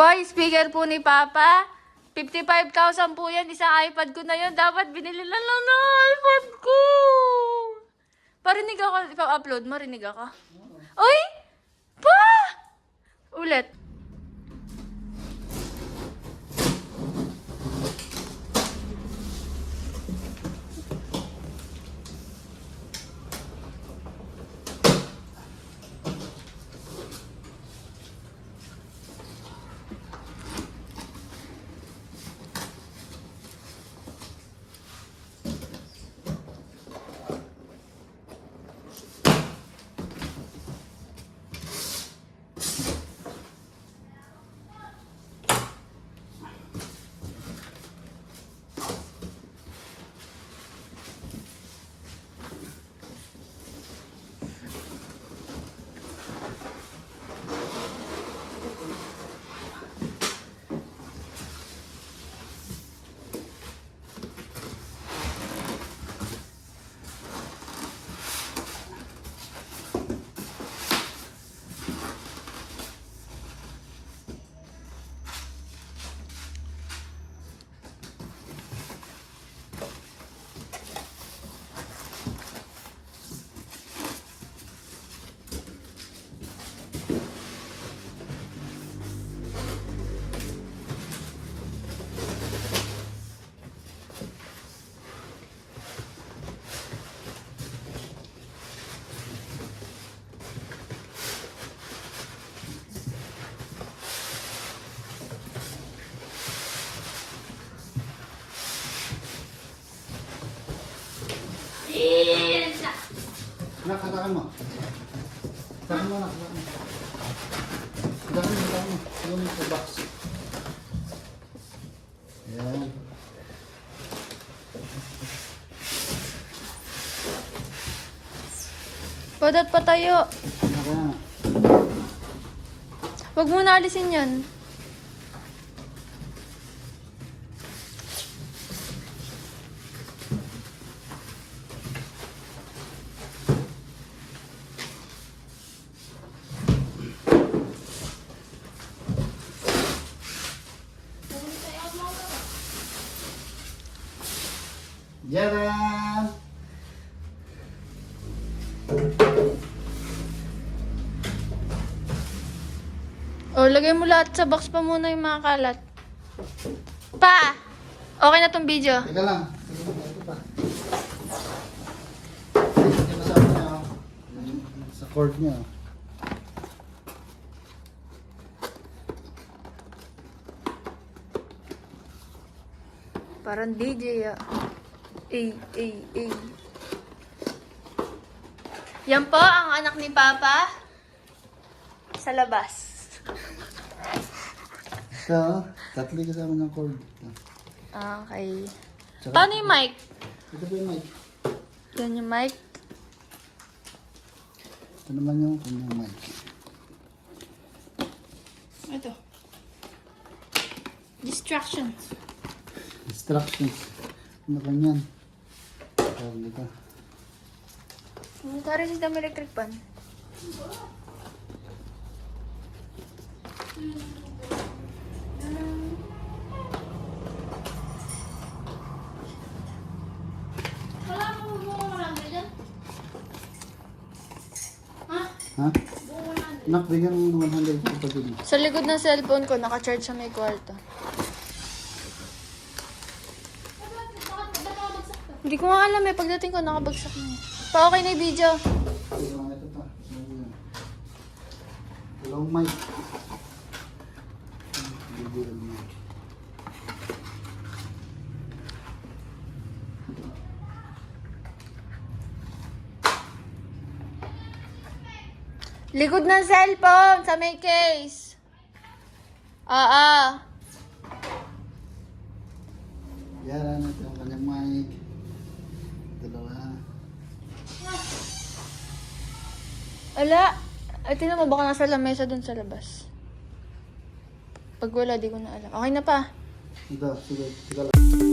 po, speaker po ni Papa. 55,000 po yan. Isang iPad ko na yun. Dapat binili na lang ng iPad ko. Parinig ako. Ipa-upload mo. Rinig ako. Uy! Pa! Ulit. Nakatakan mo. Takan mo, nakatakan mo. Takan mo. Yung sa box. Ayan. Padat pa tayo. Naka na. Huwag mo na alisin yan. Jalan. O, lagay mo lahat sa box pa muna yung mga kalat. Pa! Okay na tong video. Teka lang. Ito pa. Ito na sa niya. Sa cord niya. Parang DJ ah. Ay. Yan po ang anak ni Papa sa labas. Ito, tatlo kasama ng cord. Okay. Tsaka- Paano yung mic? Ito po yung mic. Yan yung mic. Ito naman yung kanyang mic. Ito. Distractions. Instructions. Ano kanyan? Tawag dito. Tara si Dam electric pan. Wala akong buong marami dyan. Ha? Ha? Buong marami. Nak, bigyan mo ng 100 po pag yun. Sa likod ng cellphone ko, naka-charge sa may kwarto. Bakit nakabagsak ka? Hindi ko nga alam eh. Pagdating ko, nakabagsak na. Pa, okay na yung video. Ito pa. Long mic. Bigyan mo. Likod ng cellphone sa may case. Yan, ito yung kanyang mic. Dalawa. Ala. Ay, tinan mo, baka nasa lamesa dun sa labas. Pag wala, di ko na alam. Okay na pa. Ito, sige. Sige lang.